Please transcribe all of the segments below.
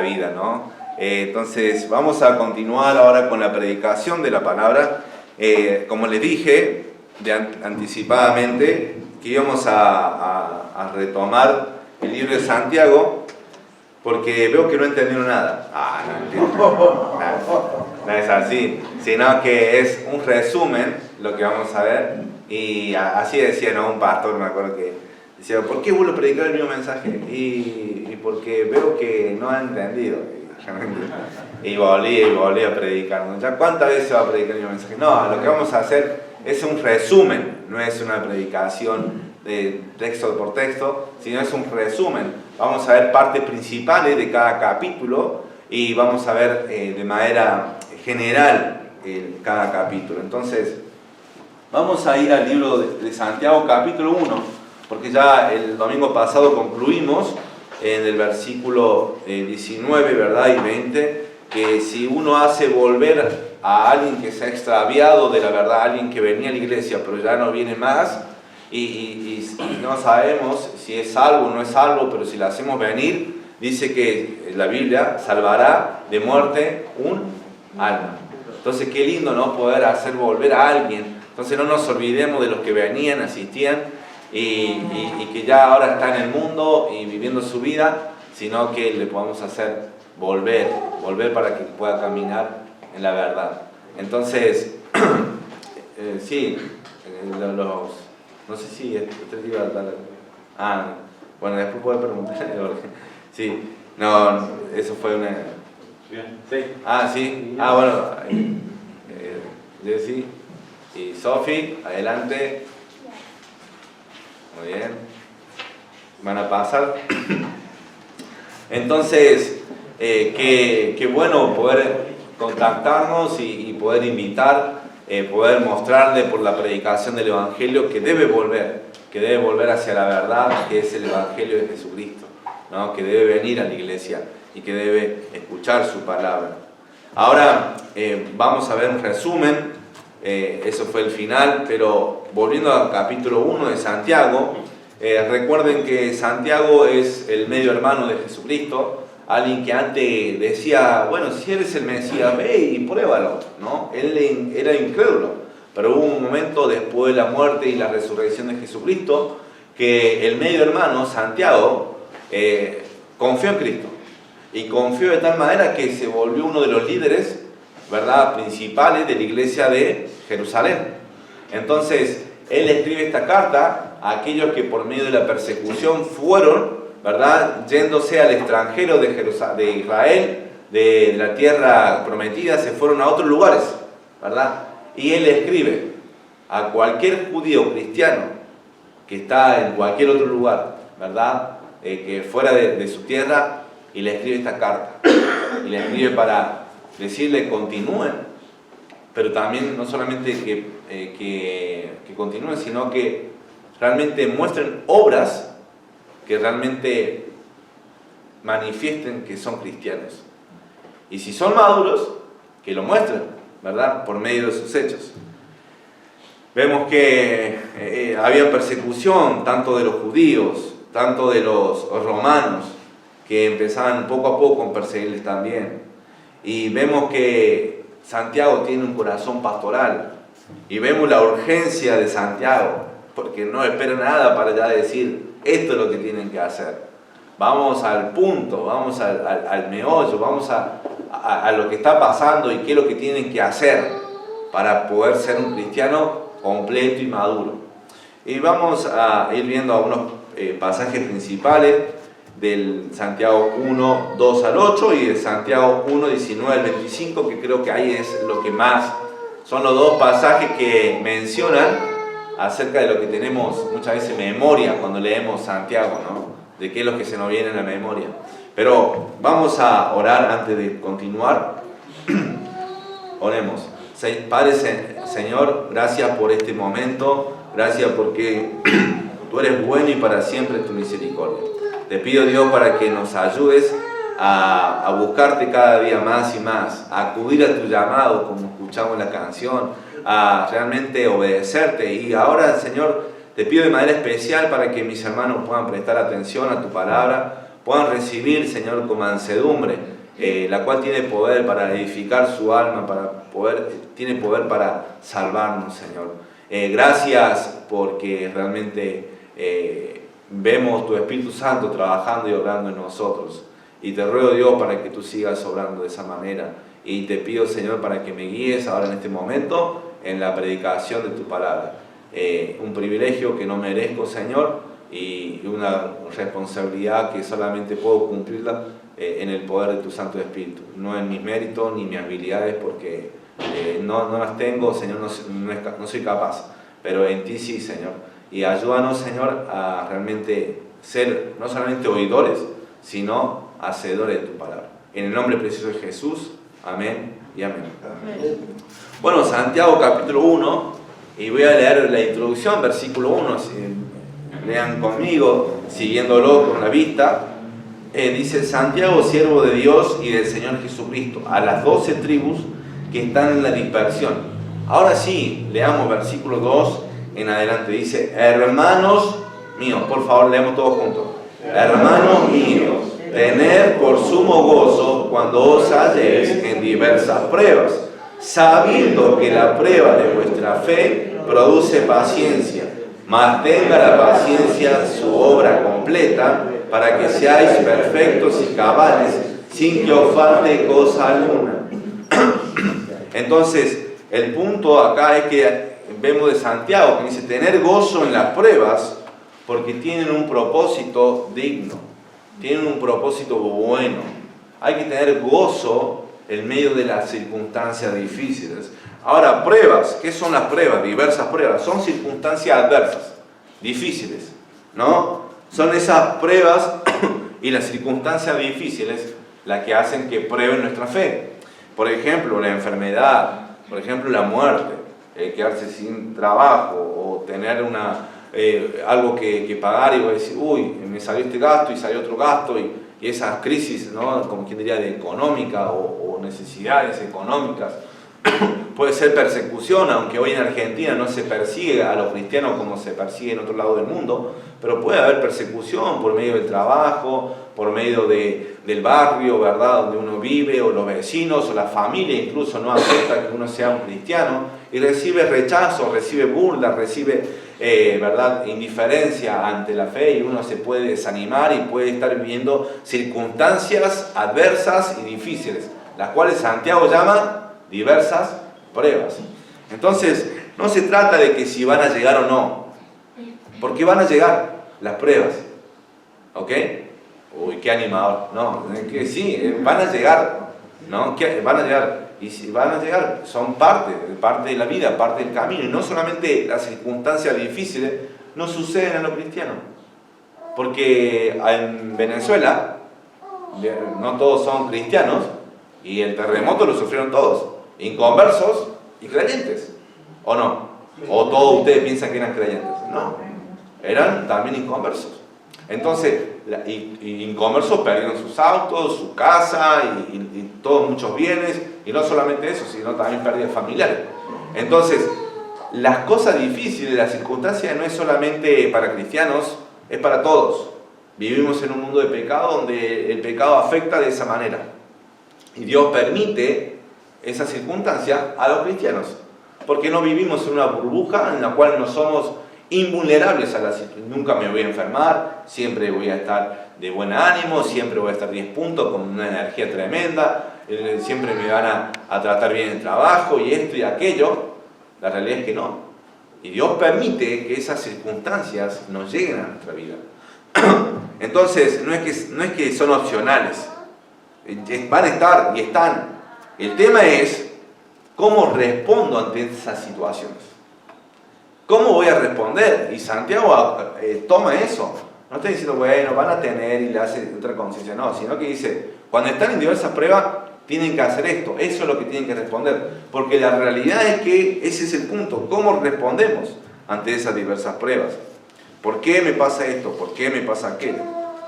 vida, ¿no? Entonces vamos a continuar ahora con la predicación de la palabra. Como les dije anticipadamente, que íbamos a retomar el libro de Santiago, porque veo que no entendieron nada. No es así, sino que es un resumen lo que vamos a ver. Y así decía, ¿no? Un pastor, me acuerdo que decía, ¿por qué vuelvo a predicar el mismo mensaje? Y porque veo que no han entendido. Y volví a predicar. ¿Ya cuántas veces va a predicar el mismo mensaje? No, lo que vamos a hacer es un resumen, no es una predicación de texto por texto, sino es un resumen. Vamos a ver partes principales de cada capítulo y vamos a ver de manera general cada capítulo. Entonces, vamos a ir al libro de Santiago, capítulo 1, porque ya el domingo pasado concluimos en el versículo 19, ¿verdad? Y 20, que si uno hace volver a alguien que se ha extraviado de la verdad, alguien que venía a la iglesia pero ya no viene más, y no sabemos si es salvo o no es salvo, pero si la hacemos venir, dice que la Biblia salvará de muerte un alma. Entonces qué lindo, ¿no? Poder hacer volver a alguien. Entonces no nos olvidemos de los que venían, asistían y que ya ahora están en el mundo y viviendo su vida, sino que le podamos hacer volver para que pueda caminar en la verdad. Entonces, sí, no sé si usted iba a dar... bueno, después puede preguntar. Sí, no, eso fue una... Sí. Sí. Bueno, Jessy y Sofi, adelante. Muy bien. Van a pasar. Entonces, qué bueno poder contactarnos y poder invitar, poder mostrarle por la predicación del Evangelio que debe volver hacia la verdad, que es el Evangelio de Jesucristo, ¿no? Que debe venir a la iglesia y que debe escuchar su palabra. Ahora vamos a ver un resumen, eso fue el final, pero volviendo al capítulo 1 de Santiago, recuerden que Santiago es el medio hermano de Jesucristo, alguien que antes decía, bueno, si eres el Mesías, ve y pruébalo, ¿no? Él era incrédulo, pero hubo un momento después de la muerte y la resurrección de Jesucristo que el medio hermano, Santiago, confió en Cristo. Y confió de tal manera que se volvió uno de los líderes, ¿verdad?, principales de la iglesia de Jerusalén. Entonces, él escribe esta carta a aquellos que por medio de la persecución fueron, ¿verdad?, yéndose al extranjero de Israel, de la tierra prometida, se fueron a otros lugares, ¿verdad? Y él escribe a cualquier judío cristiano que está en cualquier otro lugar, ¿verdad?, que fuera de su tierra, y le escribe esta carta. Y le escribe para decirle continúen, pero también no solamente que continúen, sino que realmente muestren obras que realmente manifiesten que son cristianos. Y si son maduros, que lo muestren, ¿verdad?, por medio de sus hechos. Vemos que había persecución tanto de los judíos, tanto de los romanos, que empezaban poco a poco a perseguirles también. Y vemos que Santiago tiene un corazón pastoral. Y vemos la urgencia de Santiago, porque no espera nada para ya decir, esto es lo que tienen que hacer. Vamos al punto, vamos al meollo, vamos a lo que está pasando y qué es lo que tienen que hacer para poder ser un cristiano completo y maduro. Y vamos a ir viendo algunos pasajes principales del Santiago 1, 2 al 8 y de Santiago 1, 19 al 25, que creo que ahí es lo que más, son los dos pasajes que mencionan acerca de lo que tenemos muchas veces memoria cuando leemos Santiago, ¿no? De qué es lo que se nos viene en la memoria. Pero vamos a orar antes de continuar. Oremos. Padre, Señor, gracias por este momento, gracias porque tú eres bueno y para siempre tu misericordia. Te pido, Dios, para que nos ayudes a buscarte cada día más y más, a acudir a tu llamado, como escuchamos en la canción, a realmente obedecerte. Y ahora, Señor, te pido de manera especial para que mis hermanos puedan prestar atención a tu palabra, puedan recibir, Señor, con mansedumbre, la cual tiene poder para edificar su alma, tiene poder para salvarnos, Señor. Gracias porque realmente vemos tu Espíritu Santo trabajando y obrando en nosotros. Y te ruego, Dios, para que tú sigas obrando de esa manera. Y te pido, Señor, para que me guíes ahora en este momento en la predicación de tu palabra. Un privilegio que no merezco, Señor, y una responsabilidad que solamente puedo cumplirla en el poder de tu Santo Espíritu. No en mis méritos ni mis habilidades, porque no las tengo, Señor, no soy capaz. Pero en ti sí, Señor. Y ayúdanos, Señor, a realmente ser no solamente oidores, sino hacedores de tu palabra. En el nombre precioso de Jesús, amén y amén. Amén. Bueno, Santiago capítulo 1, y voy a leer la introducción, versículo 1, si lean conmigo, siguiéndolo con la vista. Dice: Santiago, siervo de Dios y del Señor Jesucristo, a las 12 tribus que están en la dispersión. Ahora sí, leamos versículo 2 en adelante. Dice: hermanos míos, por favor, leemos todos juntos. Hermanos míos, tened por sumo gozo cuando os halléis en diversas pruebas, sabiendo que la prueba de vuestra fe produce paciencia, mas tenga la paciencia su obra completa, para que seáis perfectos y cabales, sin que os falte cosa alguna. Entonces, el punto acá es que vemos de Santiago que dice tener gozo en las pruebas, porque tienen un propósito digno, tienen un propósito bueno. Hay que tener gozo en medio de las circunstancias difíciles. Ahora, pruebas, ¿qué son las pruebas? Diversas pruebas, son circunstancias adversas, difíciles, ¿no? Son esas pruebas y las circunstancias difíciles las que hacen que prueben nuestra fe. Por ejemplo, la enfermedad, por ejemplo, la muerte, quedarse sin trabajo o tener algo que pagar y decir, uy, me salió este gasto y salió otro gasto, y esas crisis, ¿no? Como quien diría, de económica o necesidades económicas. Puede ser persecución, aunque hoy en Argentina no se persigue a los cristianos como se persigue en otro lado del mundo, pero puede haber persecución por medio del trabajo, por medio del barrio, ¿verdad?, donde uno vive, o los vecinos, o la familia incluso no acepta que uno sea un cristiano, y recibe rechazo, recibe burla, recibe ¿verdad?, indiferencia ante la fe, y uno se puede desanimar y puede estar viviendo circunstancias adversas y difíciles, las cuales Santiago llama diversas pruebas. Entonces, no se trata de que si van a llegar o no, porque van a llegar las pruebas, ¿ok? Uy, qué animador. No, que sí, van a llegar, ¿no? Van a llegar, y si van a llegar, son parte de la vida, parte del camino, y no solamente las circunstancias difíciles no suceden en los cristianos, porque en Venezuela no todos son cristianos, y el terremoto lo sufrieron todos, inconversos y creyentes, ¿o no? ¿O todos ustedes piensan que eran creyentes? No, eran también inconversos. Entonces, y inconversos perdieron sus autos, su casa y todos muchos bienes, y no solamente eso, sino también pérdidas familiares. Entonces, las cosas difíciles, las circunstancias no es solamente para cristianos, es para todos. Vivimos en un mundo de pecado donde el pecado afecta de esa manera. Y Dios permite esa circunstancia a los cristianos, porque no vivimos en una burbuja en la cual no somos invulnerables a la situación. Nunca me voy a enfermar, siempre voy a estar de buen ánimo, siempre voy a estar 10 puntos con una energía tremenda, siempre me van a tratar bien el trabajo y esto y aquello. La realidad es que no. Y Dios permite que esas circunstancias nos lleguen a nuestra vida. Entonces, no es que son opcionales, van a estar y están. El tema es cómo respondo ante esas situaciones. ¿Cómo voy a responder? Y Santiago toma eso. No está diciendo, bueno, van a tener y le hace otra conciencia. No, sino que dice, cuando están en diversas pruebas, tienen que hacer esto. Eso es lo que tienen que responder. Porque la realidad es que ese es el punto. ¿Cómo respondemos ante esas diversas pruebas? ¿Por qué me pasa esto? ¿Por qué me pasa aquello?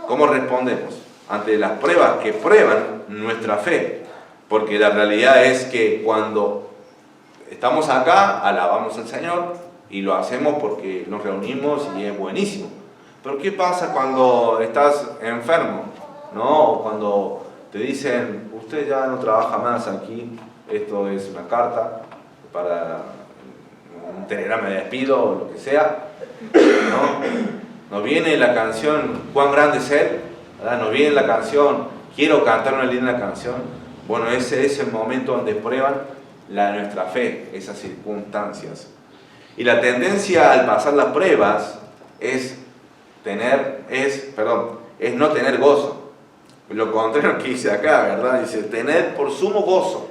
¿Cómo respondemos ante las pruebas que prueban nuestra fe? Porque la realidad es que cuando estamos acá, alabamos al Señor y lo hacemos porque nos reunimos y es buenísimo. Pero ¿qué pasa cuando estás enfermo? ¿no? O cuando te dicen, usted ya no trabaja más aquí, esto es una carta para un telegrama de despido o lo que sea, ¿no? Nos viene la canción Cuán grande es Él, ¿verdad? Nos viene la canción Quiero cantar una linda canción. Bueno, ese es el momento donde prueban nuestra fe, esas circunstancias. Y la tendencia al pasar las pruebas es no tener gozo. Lo contrario que dice acá, ¿verdad? Dice, tener por sumo gozo.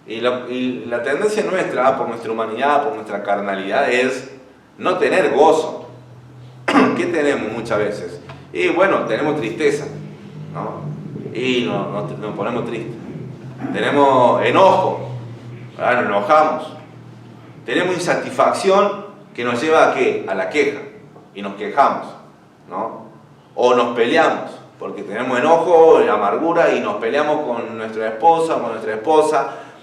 Y la tendencia nuestra, por nuestra humanidad, por nuestra carnalidad, es no tener gozo. ¿Qué tenemos muchas veces? Y bueno, tenemos tristeza, ¿no? Y nos ponemos tristes. Tenemos enojo, ¿verdad? Nos enojamos. Tenemos insatisfacción que nos lleva ¿a qué? A la queja. Y nos quejamos, ¿no? O nos peleamos, porque tenemos enojo, amargura y nos peleamos con nuestra esposa,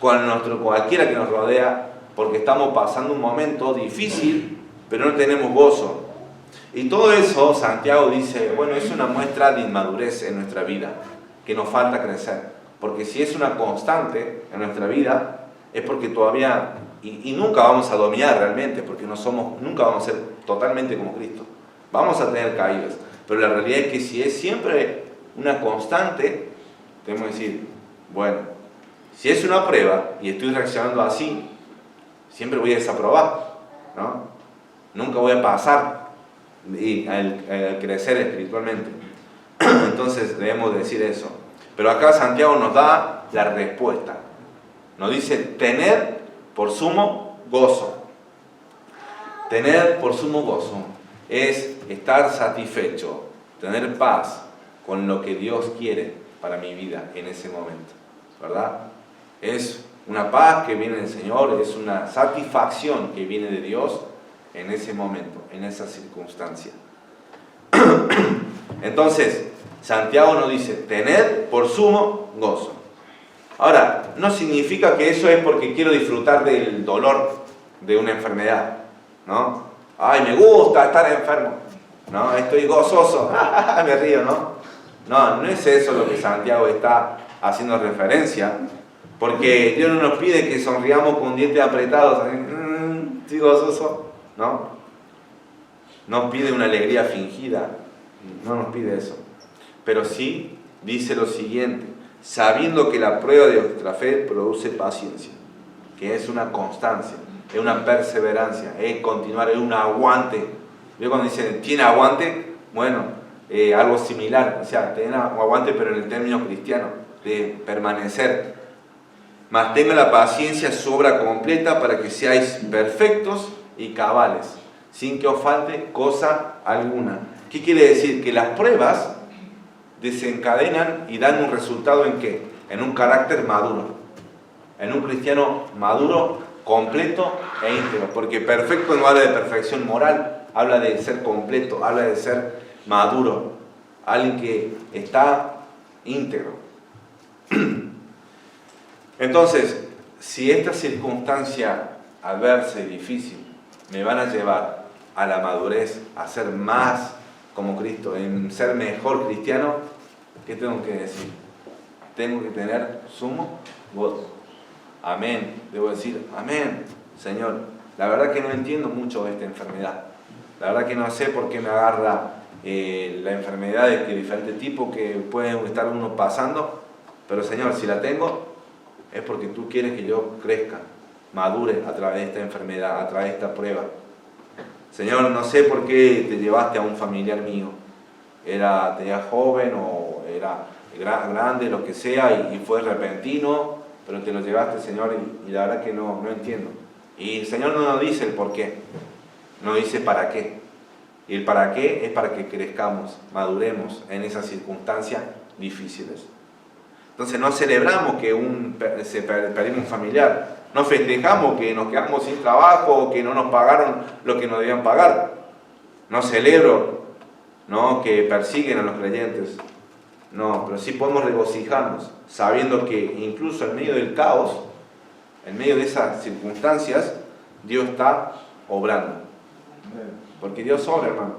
con cualquiera que nos rodea, porque estamos pasando un momento difícil, pero no tenemos gozo. Y todo eso, Santiago dice, bueno, es una muestra de inmadurez en nuestra vida, que nos falta crecer. Porque si es una constante en nuestra vida, es porque todavía, y nunca vamos a dominar realmente, porque nunca vamos a ser totalmente como Cristo. Vamos a tener caídas, pero la realidad es que si es siempre una constante, tenemos que decir, bueno, si es una prueba y estoy reaccionando así, siempre voy a desaprobar, ¿no? Nunca voy a pasar al crecer espiritualmente. Entonces debemos decir eso. Pero acá Santiago nos da la respuesta. Nos dice tener por sumo gozo. Tener por sumo gozo es estar satisfecho, tener paz con lo que Dios quiere para mi vida en ese momento, ¿verdad? Es una paz que viene del Señor, es una satisfacción que viene de Dios en ese momento, en esa circunstancia. Entonces, Santiago nos dice, tener por sumo gozo. Ahora, no significa que eso es porque quiero disfrutar del dolor de una enfermedad, ¿no? Ay, me gusta estar enfermo, ¿no? Estoy gozoso, me río, ¿no? No es eso lo que Santiago está haciendo referencia, porque Dios no nos pide que sonriamos con dientes apretados, estoy gozoso, ¿no? Nos pide una alegría fingida, no nos pide eso. Pero sí dice lo siguiente, sabiendo que la prueba de vuestra fe produce paciencia, que es una constancia, es una perseverancia, es continuar, es un aguante. ¿Veo cuando dicen, ¿tiene aguante? Bueno, algo similar, o sea, tiene aguante pero en el término cristiano, de permanecer. Mas tenga la paciencia su obra completa para que seáis perfectos y cabales, sin que os falte cosa alguna. ¿Qué quiere decir? Que las pruebas desencadenan y dan un resultado ¿en qué? En un carácter maduro, en un cristiano maduro, completo e íntegro, porque perfecto no habla de perfección moral, habla de ser completo, habla de ser maduro, alguien que está íntegro. Entonces, si esta circunstancia adversa y difícil me van a llevar a la madurez, a ser más como Cristo, en ser mejor cristiano, ¿qué tengo que decir? Tengo que tener sumo gozo. Amén. Debo decir, amén, Señor. La verdad que no entiendo mucho de esta enfermedad. La verdad que no sé por qué me agarra la enfermedad de diferente tipo que puede estar uno pasando. Pero Señor, si la tengo, es porque tú quieres que yo crezca, madure a través de esta enfermedad, a través de esta prueba. Señor, no sé por qué te llevaste a un familiar mío. Tenía joven o era grande, lo que sea, y fue repentino, pero te lo llevaste, Señor, y la verdad que no entiendo. Y el Señor no nos dice el por qué, nos dice para qué. Y el para qué es para que crezcamos, maduremos en esas circunstancias difíciles. Entonces no celebramos que perdimos un familiar, no festejamos que nos quedamos sin trabajo o que no nos pagaron lo que nos debían pagar. No celebro, ¿no?, que persiguen a los creyentes. No, pero sí podemos regocijarnos, sabiendo que incluso en medio del caos, en medio de esas circunstancias, Dios está obrando. Porque Dios obra, hermano.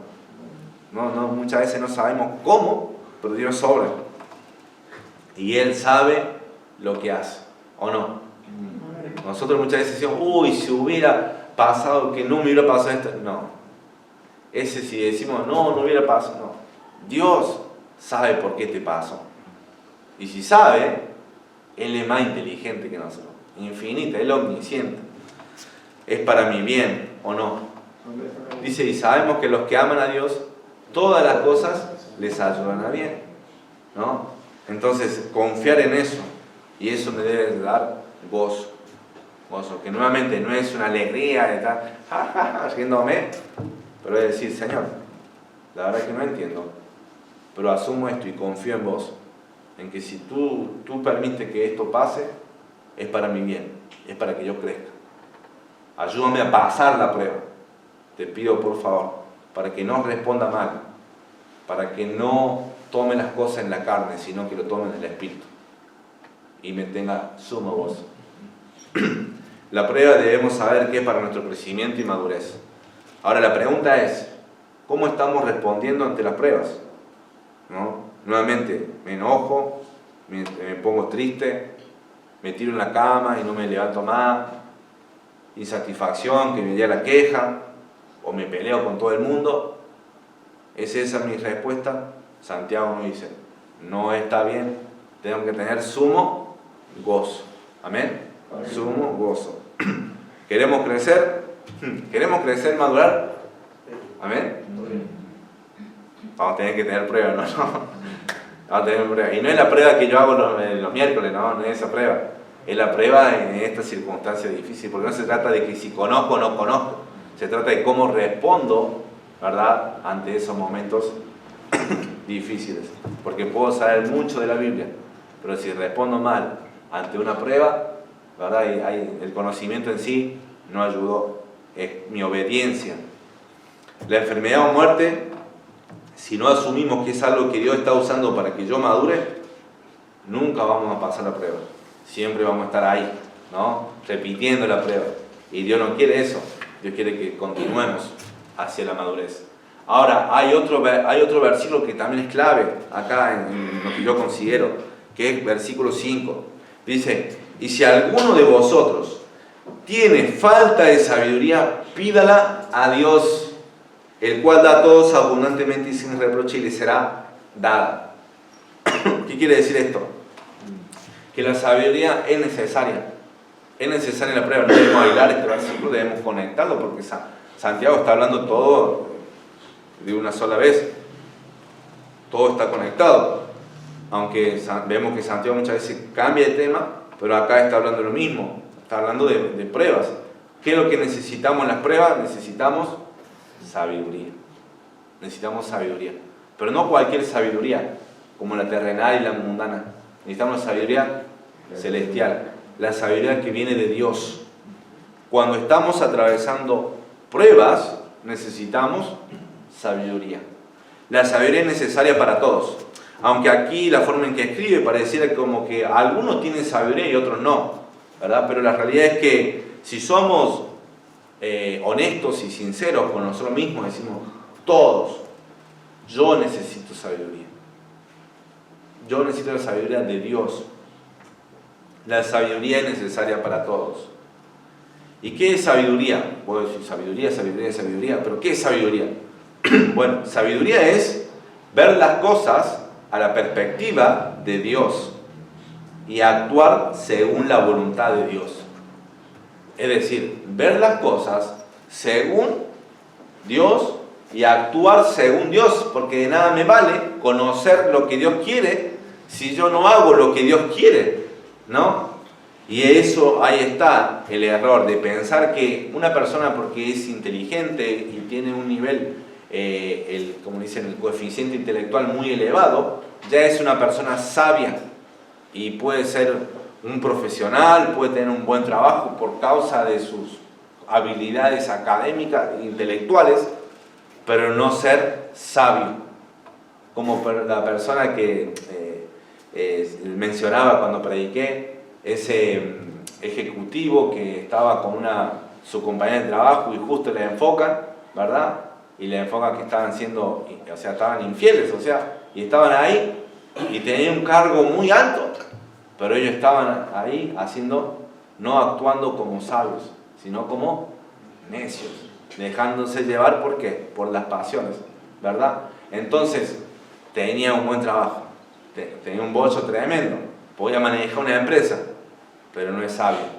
Muchas veces no sabemos cómo, pero Dios obra. Y Él sabe lo que hace, ¿o no? Nosotros muchas veces decimos, uy, si hubiera pasado, que no me hubiera pasado esto. No. Ese si decimos, no hubiera pasado, no. Dios sabe por qué te pasó. Y si sabe, Él es más inteligente que nosotros. Infinita, Él es omnisciente. Es para mi bien, ¿o no? Dice, y sabemos que los que aman a Dios, todas las cosas les ayudan a bien, ¿no? Entonces, confiar en eso, y eso me debe dar gozo. Gozo, que nuevamente no es una alegría de estar riéndome, pero es decir, Señor, la verdad es que no entiendo, pero asumo esto y confío en vos, en que si tú permites que esto pase, es para mi bien, es para que yo crezca. Ayúdame a pasar la prueba, te pido por favor, para que no responda mal, para que no tome las cosas en la carne, sino que lo tome en el Espíritu, y me tenga sumo gozo. La prueba debemos saber que es para nuestro crecimiento y madurez. Ahora la pregunta es, ¿cómo estamos respondiendo ante las pruebas? ¿No? Nuevamente, me enojo, me pongo triste, me tiro en la cama y no me levanto más, insatisfacción, que me llega la queja, o me peleo con todo el mundo. ¿Es esa mi respuesta? Santiago nos dice, no está bien, tenemos que tener sumo gozo. Amén. Sumo gozo. ¿Queremos crecer? ¿Queremos crecer, madurar? Amén. Vamos a tener que tener pruebas, ¿no? Vamos a tener pruebas. Y no es la prueba que yo hago los miércoles, no es esa prueba. Es la prueba en esta circunstancia difícil, porque no se trata de que si conozco o no conozco, se trata de cómo respondo, ¿verdad?, ante esos momentos difíciles. Porque puedo saber mucho de la Biblia, pero si respondo mal ante una prueba, ¿verdad?, el conocimiento en sí no ayudó, es mi obediencia. La enfermedad o muerte, si no asumimos que es algo que Dios está usando para que yo madure, nunca vamos a pasar la prueba. Siempre vamos a estar ahí, ¿no?, repitiendo la prueba. Y Dios no quiere eso. Dios quiere que continuemos hacia la madurez. Ahora, hay otro versículo que también es clave acá en lo que yo considero, que es versículo 5. Dice, y si alguno de vosotros tiene falta de sabiduría, pídala a Dios, el cual da a todos abundantemente y sin reproche, y le será dada. ¿Qué quiere decir esto? Que la sabiduría es necesaria. Es necesaria la prueba. No debemos aislar este versículo, debemos conectarlo, porque Santiago está hablando todo de una sola vez. Todo está conectado. Aunque vemos que Santiago muchas veces cambia de tema, pero acá está hablando lo mismo. Está hablando de pruebas. ¿Qué es lo que necesitamos en las pruebas? Necesitamos sabiduría. Necesitamos sabiduría. Pero no cualquier sabiduría, como la terrenal y la mundana. Necesitamos sabiduría celestial. La sabiduría que viene de Dios. Cuando estamos atravesando pruebas, necesitamos sabiduría. La sabiduría es necesaria para todos. Aunque aquí la forma en que escribe pareciera como que algunos tienen sabiduría y otros no, ¿verdad? Pero la realidad es que si somos honestos y sinceros con nosotros mismos, decimos, todos, yo necesito sabiduría. Yo necesito la sabiduría de Dios. La sabiduría es necesaria para todos. ¿Y qué es sabiduría? Puedo decir sabiduría, pero ¿qué es sabiduría? Bueno, sabiduría es ver las cosas a la perspectiva de Dios y actuar según la voluntad de Dios. Es decir, ver las cosas según Dios y actuar según Dios, porque de nada me vale conocer lo que Dios quiere si yo no hago lo que Dios quiere, ¿no? Y eso, ahí está el error de pensar que una persona, porque es inteligente y tiene un nivel, como dicen, el coeficiente intelectual muy elevado, ya es una persona sabia y puede ser un profesional, puede tener un buen trabajo por causa de sus habilidades académicas e intelectuales, pero no ser sabio, como la persona que mencionaba cuando prediqué, ese ejecutivo que estaba con su compañera de trabajo y justo le enfocan, ¿verdad? Y le enfocan que estaban estaban infieles, y estaban ahí y tenían un cargo muy alto, pero ellos estaban ahí no actuando como sabios, sino como necios, dejándose llevar, ¿por qué? Por las pasiones, ¿verdad? Entonces, tenía un buen trabajo, tenía un bolso tremendo, podía manejar una empresa, pero no es sabio.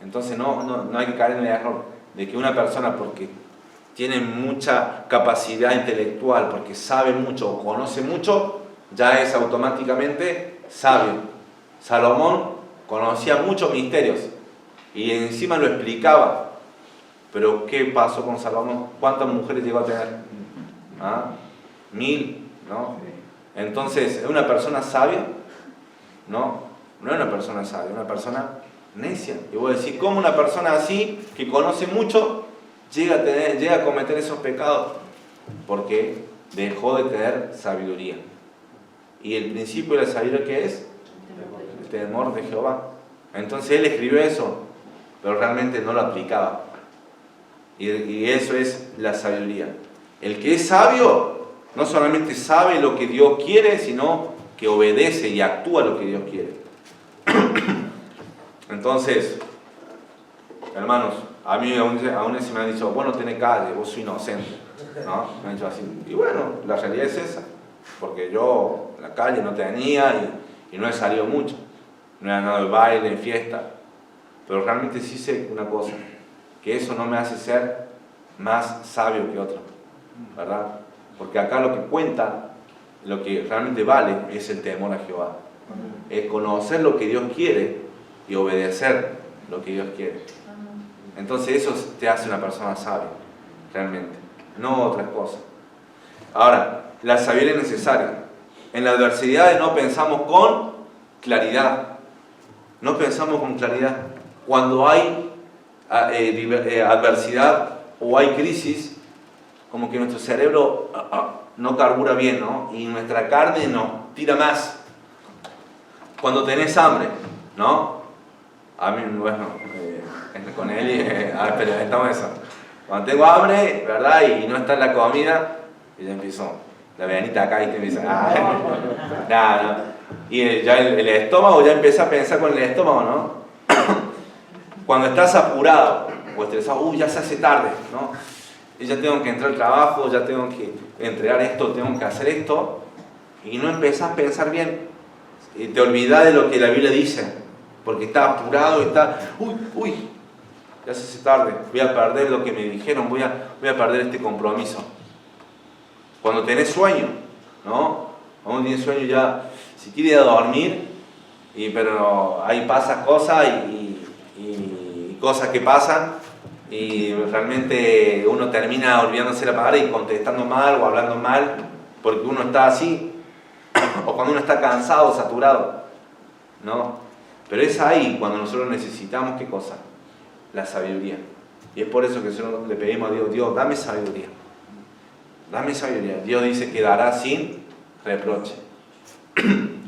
Entonces no hay que caer en el error de que una persona, porque tiene mucha capacidad intelectual, porque sabe mucho o conoce mucho, ya es automáticamente sabio. Salomón conocía muchos misterios y encima lo explicaba. Pero ¿qué pasó con Salomón? ¿Cuántas mujeres llegó a tener? ¿Ah? 1000, ¿no? Entonces, ¿es una persona sabia? No es una persona sabia, es una persona necia. Y voy a decir, ¿cómo una persona así, que conoce mucho, llega a cometer esos pecados? Porque dejó de tener sabiduría. ¿Y el principio de la sabiduría qué es? El temor de Jehová. Entonces él escribió eso, pero realmente no lo aplicaba. Y eso es la sabiduría. El que es sabio no solamente sabe lo que Dios quiere, sino que obedece y actúa lo que Dios quiere. Entonces, hermanos, a mí aún se me han dicho, bueno, tenés calle, vos sos inocente, ¿no? Me han dicho así. Y bueno, la realidad es esa, porque yo la calle no tenía y no he salido mucho, no he andado de baile, en fiesta, pero realmente sí sé una cosa, que eso no me hace ser más sabio que otro, ¿verdad? Porque acá lo que cuenta, lo que realmente vale, es el temor a Jehová. Es conocer lo que Dios quiere y obedecer lo que Dios quiere. Entonces eso te hace una persona sabia, realmente, no otras cosas. Ahora, la sabiduría es necesaria. En la adversidad no pensamos con claridad. No pensamos con claridad. Cuando hay adversidad o hay crisis, como que nuestro cerebro no carbura bien, ¿no? Y nuestra carne no, tira más. Cuando tenés hambre, ¿no? A mí, bueno, con él experimentamos eso. Cuando tengo hambre, ¿verdad? Y no está en la comida, y ya empiezo, la venita acá y te empieza, nada. Y ya el estómago, ya empieza a pensar con el estómago, ¿no? Cuando estás apurado o estresado, ya se hace tarde, ¿no? Y ya tengo que entrar al trabajo, ya tengo que entregar esto, tengo que hacer esto, y no empezás a pensar bien, y te olvidás de lo que la Biblia dice, porque estás apurado, ya se hace tarde, voy a perder lo que me dijeron, voy a perder este compromiso. Cuando tenés sueño, ¿no? Cuando tienes sueño ya, si quieres ir a dormir, pero ahí pasan cosas y cosas que pasan, y realmente uno termina olvidándose la palabra y contestando mal o hablando mal, porque uno está así, o cuando uno está cansado, saturado, ¿no? Pero es ahí cuando nosotros necesitamos, ¿qué cosa? La sabiduría. Y es por eso que nosotros le pedimos a Dios, Dios, dame sabiduría. Dame sabiduría. Dios dice que dará sin reproche.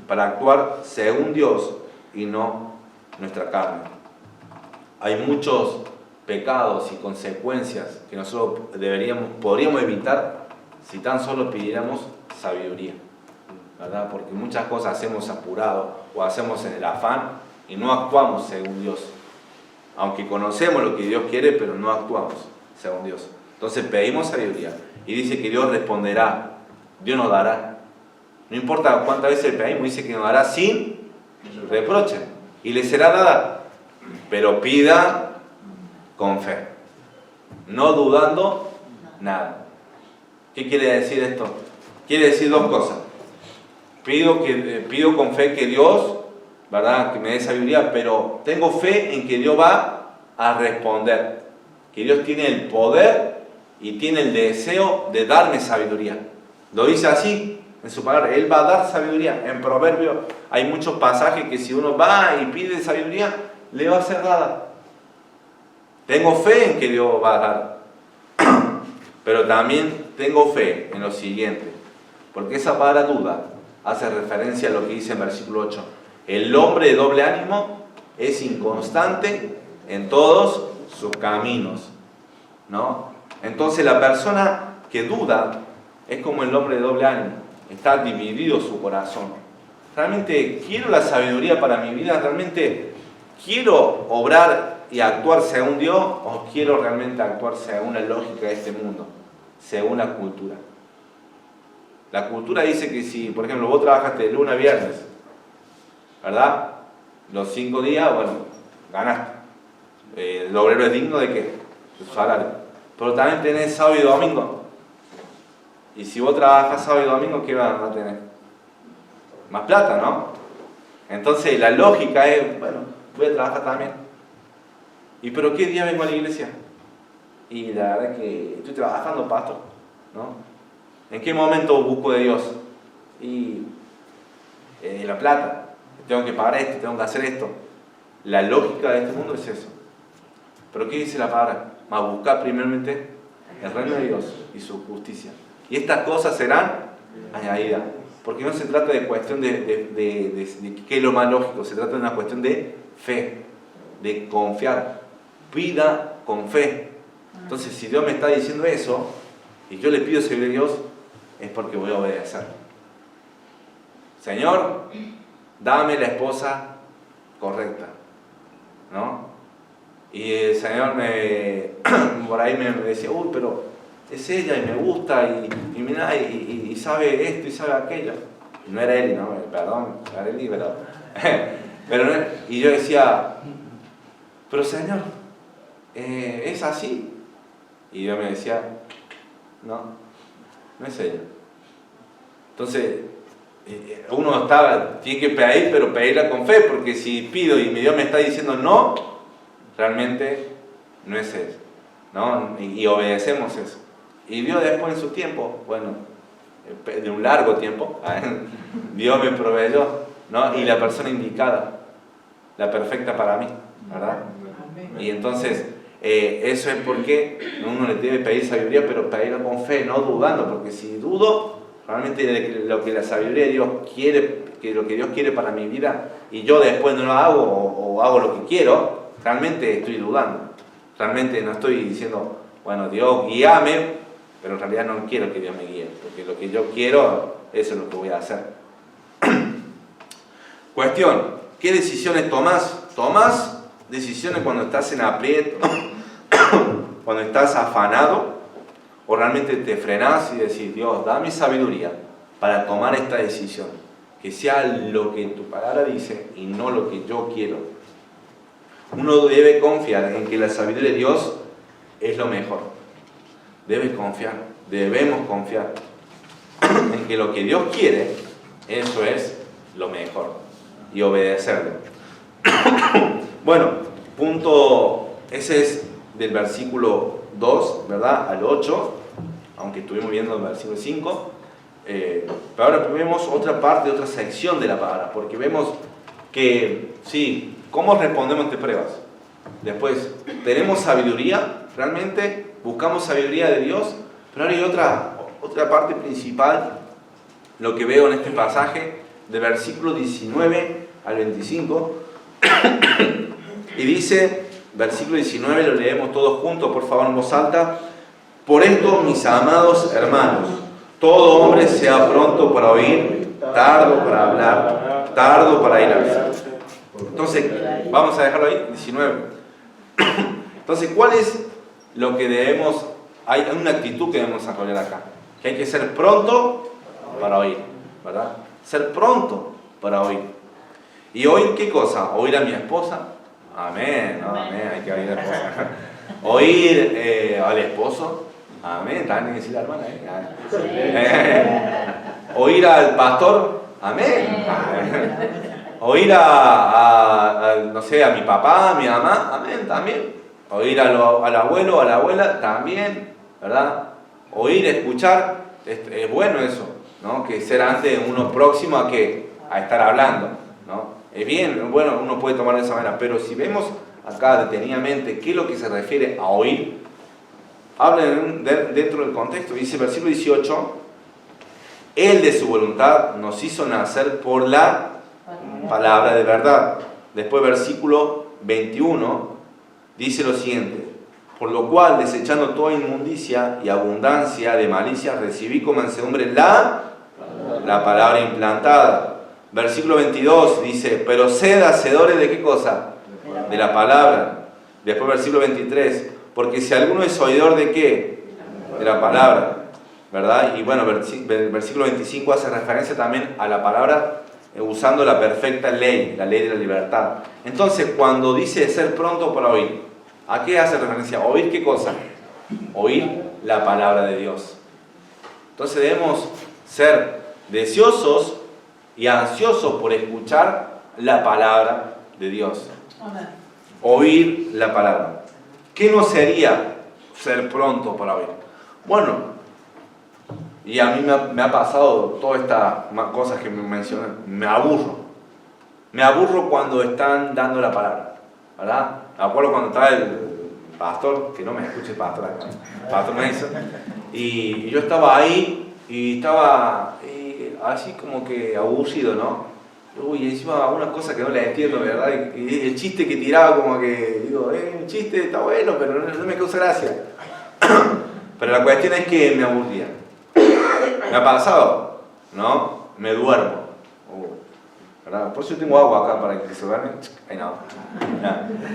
Para actuar según Dios y no nuestra carne. Hay muchos pecados y consecuencias que nosotros podríamos evitar si tan solo pidiéramos sabiduría, ¿verdad? Porque muchas cosas hacemos apurado o hacemos en el afán y no actuamos según Dios. Aunque conocemos lo que Dios quiere, pero no actuamos según Dios. Entonces pedimos sabiduría y dice que Dios responderá, Dios nos dará. No importa cuántas veces pedimos, dice que nos dará sin reproche y le será dada, pero pida con fe, no dudando nada. ¿Qué quiere decir esto? Quiere decir dos cosas. Pido con fe que Dios, ¿verdad?, que me dé sabiduría, pero tengo fe en que Dios va a responder, que Dios tiene el poder y tiene el deseo de darme sabiduría. Lo dice así en su palabra, Él va a dar sabiduría. En Proverbios hay muchos pasajes que si uno va y pide sabiduría, le va a ser dada. Tengo fe en que Dios va a dar, pero también tengo fe en lo siguiente, porque esa palabra duda hace referencia a lo que dice en versículo 8. El hombre de doble ánimo es inconstante en todos sus caminos, ¿no? Entonces la persona que duda es como el hombre de doble ánimo. está dividido su corazón. ¿Realmente quiero la sabiduría para mi vida? ¿Realmente quiero obrar y actuar según Dios? ¿O quiero realmente actuar según la lógica de este mundo? Según la cultura. La cultura dice que si, por ejemplo, vos trabajaste de lunes a viernes, ¿verdad? Los 5 días, bueno, ganaste. El obrero es digno de ¿qué? De su salario. Pero también tenés sábado y domingo. Y si vos trabajas sábado y domingo, ¿qué vas a tener? Más plata, ¿no? Entonces la lógica es, bueno, voy a trabajar también. ¿Y pero qué día vengo a la iglesia? Y la verdad es que estoy trabajando, pastor, ¿no? ¿En qué momento busco de Dios? Y la plata. Tengo que pagar esto, tengo que hacer esto. La lógica de este mundo es eso. ¿Pero qué dice la palabra? Más buscar primeramente el reino de Dios y su justicia. Y estas cosas serán añadidas. Porque no se trata de cuestión de qué es lo más lógico, se trata de una cuestión de fe, de confiar. Vida con fe. Entonces, si Dios me está diciendo eso, y yo le pido seguir a Dios, es porque voy a obedecer. Señor, dame la esposa correcta, ¿no? Y el Señor por ahí me decía, uy, pero es ella y me gusta y mira, y sabe esto y sabe aquello. Y no era Eli, ¿no? Perdón, era Eli, pero no, y yo decía, pero Señor, ¿es así? Y Dios me decía, no es ella. Entonces, uno tiene que pedir, pero pedirla con fe, porque si pido y Dios me está diciendo no, realmente no es eso, ¿no? Y obedecemos eso. Y Dios después en su tiempo, bueno, de un largo tiempo, Dios me proveyó, ¿no? Y la persona indicada, la perfecta para mí, ¿verdad? Y entonces, eso es porque uno le debe pedir sabiduría, pero pedirla con fe, no dudando, porque si dudo, realmente de lo que la sabiduría de Dios quiere, que lo que Dios quiere para mi vida, y yo después no lo hago o hago lo que quiero, realmente estoy dudando. Realmente no estoy diciendo, bueno, Dios guíame, pero en realidad no quiero que Dios me guíe, porque lo que yo quiero, eso es lo que voy a hacer. Cuestión, ¿qué decisiones tomás? ¿Tomás decisiones cuando estás en aprieto, cuando estás afanado, o realmente te frenás y decís, Dios, dame sabiduría para tomar esta decisión, que sea lo que tu palabra dice y no lo que yo quiero? Uno debe confiar en que la sabiduría de Dios es lo mejor. Debes confiar, debemos confiar en que lo que Dios quiere, eso es lo mejor, y obedecerlo. Bueno, ese es del versículo 2, ¿verdad? Al 8, aunque estuvimos viendo el versículo 5, pero ahora vemos otra parte, otra sección de la palabra, porque vemos que, sí, ¿cómo respondemos ante pruebas? Después, ¿tenemos sabiduría? ¿Realmente buscamos sabiduría de Dios? Pero ahora hay otra parte principal, lo que veo en este pasaje, de versículo 19 al 25, y dice, versículo 19, lo leemos todos juntos, por favor, en voz alta. Por esto, mis amados hermanos, todo hombre sea pronto para oír, tardo para hablar, tardo para irarse. Entonces, vamos a dejarlo ahí, 19. Entonces, ¿cuál es lo que debemos? Hay una actitud que debemos desarrollar acá, que hay que ser pronto para oír, ¿verdad? Ser pronto para oír. ¿Y oír qué cosa? ¿Oír a mi esposa? Amén, no, amén, hay que oír a la esposa. ¿Oír al esposo? Amén, también hay que decir la hermana, ¿Oír al pastor? Amén. Oír no sé, a mi papá, a mi mamá, amén, también. Oír al abuelo, a la abuela, también, ¿verdad? Oír, escuchar, es bueno eso, ¿no? Que ser antes uno próximo a estar hablando, ¿no? Es bien, bueno, uno puede tomar de esa manera, pero si vemos acá detenidamente qué es lo que se refiere a oír, habla dentro del contexto. Dice versículo 18, Él de su voluntad nos hizo nacer por la palabra de verdad. Después versículo 21 dice lo siguiente: por lo cual, desechando toda inmundicia y abundancia de malicia, recibí como mansedumbre la La palabra implantada. Versículo 22 dice, pero sed hacedores de ¿qué cosa? De la palabra. Después versículo 23, porque si alguno es oidor de ¿qué? De la palabra, ¿verdad? Y bueno, versículo 25 hace referencia también a la palabra usando la perfecta ley, la ley de la libertad. Entonces, cuando dice ser pronto para oír, ¿a qué hace referencia? ¿Oír qué cosa? Oír la palabra de Dios. Entonces debemos ser deseosos y ansiosos por escuchar la palabra de Dios. Oír la palabra. ¿Qué no sería ser pronto para oír? Bueno, y a mí me ha pasado todas estas cosas que me mencionan. Me aburro. Me aburro cuando están dando la palabra, ¿verdad? Me acuerdo cuando estaba el pastor, que no me escuche el pastor acá, pastor Mason, y yo estaba ahí y estaba así como que aburrido, ¿no? Uy, encima algunas cosas que no las entiendo, ¿verdad? Y el chiste que tiraba como que, digo, el chiste está bueno, pero no me causa gracia. Pero la cuestión es que me aburría. Me ha pasado, ¿no? Me duermo. ¿Verdad? Por eso yo tengo agua acá para que se duerme. Ay, no.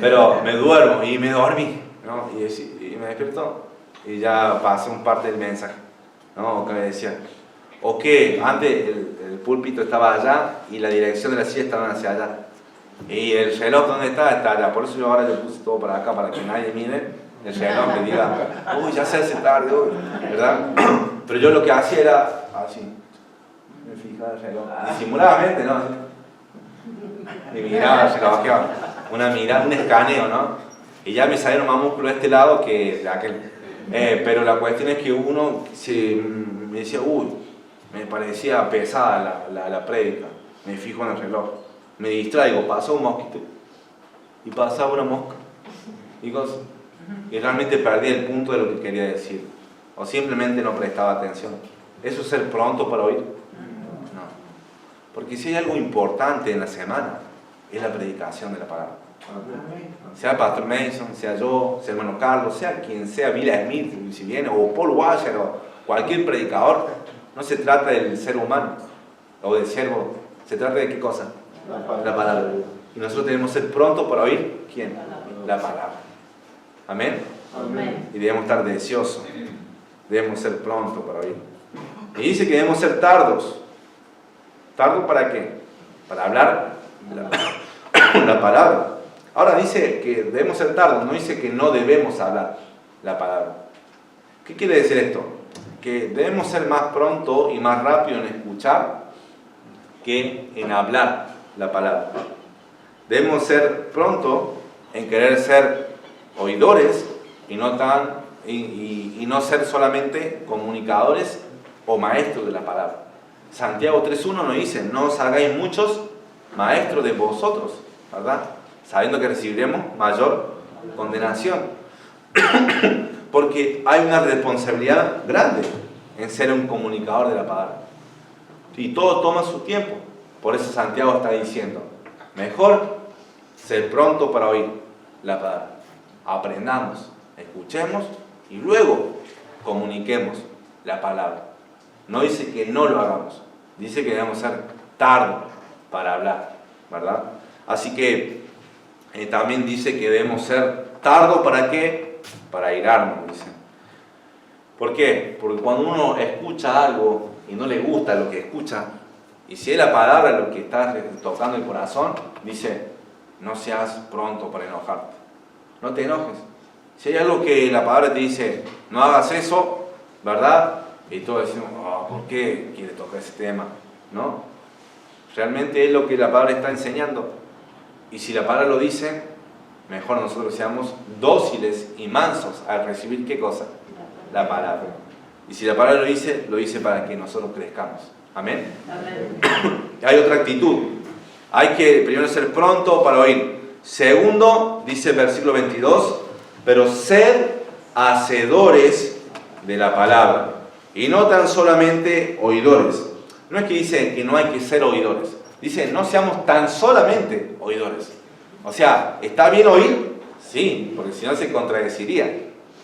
Pero me duermo y me dormí, ¿no? Y me despierto y ya pasé un parte del mensaje, ¿no? Que me decía, o que antes el púlpito estaba allá y la dirección de la silla estaba hacia allá. Y el reloj, ¿dónde está? Está allá. Por eso yo ahora le puse todo para acá, para que nadie mire el reloj, que diga, uy, ya se hace tarde hoy, ¿verdad? Pero yo lo que hacía era así. Me fijaba el reloj. Disimuladamente, ¿no? Y miraba, se la bajeaba. Una mirada, un escaneo, ¿no? Y ya me salieron más músculos de este lado que de aquel. Pero la cuestión es que uno me decía, uy, me parecía pesada la prédica. Me fijo en el reloj. Me distraigo, pasó un mosquito. Y pasaba una mosca. Y cosas. Y realmente perdí el punto de lo que quería decir. O simplemente no prestaba atención. ¿Eso es ser pronto para oír? No. Porque si hay algo importante en la semana, es la predicación de la palabra. Sea el pastor Mason, sea yo, sea el hermano Carlos, sea quien sea, Bill Smith, si viene, o Paul Washer, o cualquier predicador. No se trata del ser humano o del siervo, se trata de ¿qué cosa? La palabra. Y nosotros tenemos que ser prontos para oír ¿quién? La palabra. Amén. Amén. Y debemos estar deseosos, debemos ser prontos para oír. Y dice que debemos ser tardos. ¿Tardos para qué? Para hablar la palabra. Ahora dice que debemos ser tardos, no dice que no debemos hablar la palabra. ¿Qué quiere decir esto? Que debemos ser más pronto y más rápido en escuchar que en hablar la palabra. Debemos ser pronto en querer ser oidores y no ser solamente comunicadores o maestros de la palabra. Santiago 3.1 nos dice, no os hagáis muchos maestros de vosotros, ¿verdad? Sabiendo que recibiremos mayor condenación. Porque hay una responsabilidad grande en ser un comunicador de la palabra. Y todo toma su tiempo. Por eso Santiago está diciendo, mejor ser pronto para oír la palabra. Aprendamos, escuchemos y luego comuniquemos la palabra. No dice que no lo hagamos, dice que debemos ser tardos para hablar, ¿verdad? Así que también dice que debemos ser tardos ¿para qué? Para airarnos, dice. ¿Por qué? Porque cuando uno escucha algo y no le gusta lo que escucha, y si es la palabra lo que está tocando el corazón, dice, no seas pronto para enojarte. No te enojes. Si hay algo que la palabra te dice, no hagas eso, ¿verdad? Y todos decimos, oh, ¿por qué quiere tocar ese tema? ¿No? Realmente es lo que la palabra está enseñando. Y si la palabra lo dice, mejor nosotros seamos dóciles y mansos al recibir ¿qué cosa? La palabra. Y si la palabra lo dice para que nosotros crezcamos. ¿Amén? Amén. Hay otra actitud. Hay que primero ser pronto para oír. Segundo, dice el versículo 22, pero sed hacedores de la palabra. Y no tan solamente oidores. No es que dice que no hay que ser oidores. Dice, no seamos tan solamente oidores. O sea, ¿está bien oír? Sí, porque si no se contradeciría,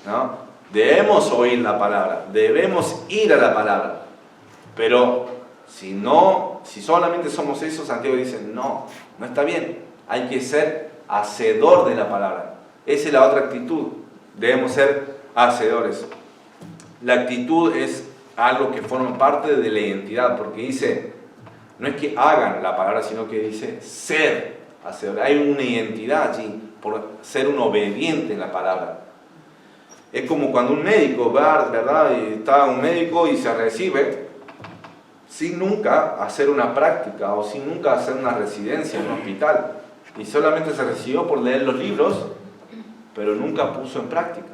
¿no? Debemos oír la palabra, debemos ir a la palabra. Pero Si solamente somos eso, Santiago dice, no está bien. Hay que ser hacedor de la palabra. Esa es la otra actitud. Debemos ser hacedores. La actitud es algo que forma parte de la identidad, porque dice, no es que hagan la palabra, sino que dice ser hacedores. Hay una identidad allí por ser un obediente en la palabra. Es como cuando un médico va, ¿verdad? Y está un médico y se recibe sin nunca hacer una práctica o sin nunca hacer una residencia en un hospital. Y solamente se recibió por leer los libros, pero nunca puso en práctica.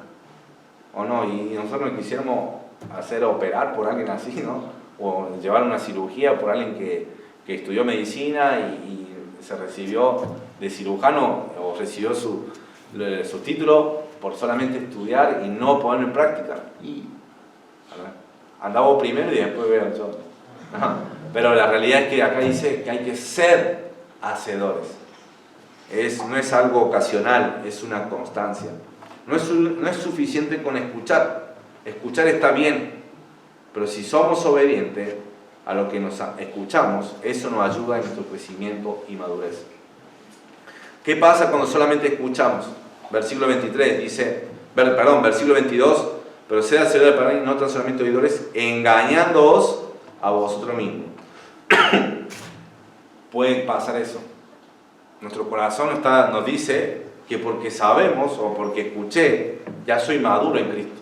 ¿O no? Y nosotros quisiéramos operar por alguien así, ¿no? O llevar una cirugía por alguien que estudió medicina y se recibió de cirujano o recibió su título por solamente estudiar y no ponerlo en práctica. Y andaba primero y después veo yo. Pero la realidad es que acá dice que hay que ser hacedores. No es algo ocasional, es una constancia. No es suficiente con escuchar. Escuchar está bien, pero si somos obedientes a lo que nos escuchamos, eso nos ayuda en nuestro crecimiento y madurez. ¿Qué pasa cuando solamente escuchamos? Versículo 23 dice, versículo 22, pero sed hacedores de la palabra y no tan solamente oidores, engañándoos a vosotros mismos. Puede pasar eso. Nuestro corazón nos dice que porque sabemos o porque escuché, ya soy maduro en Cristo.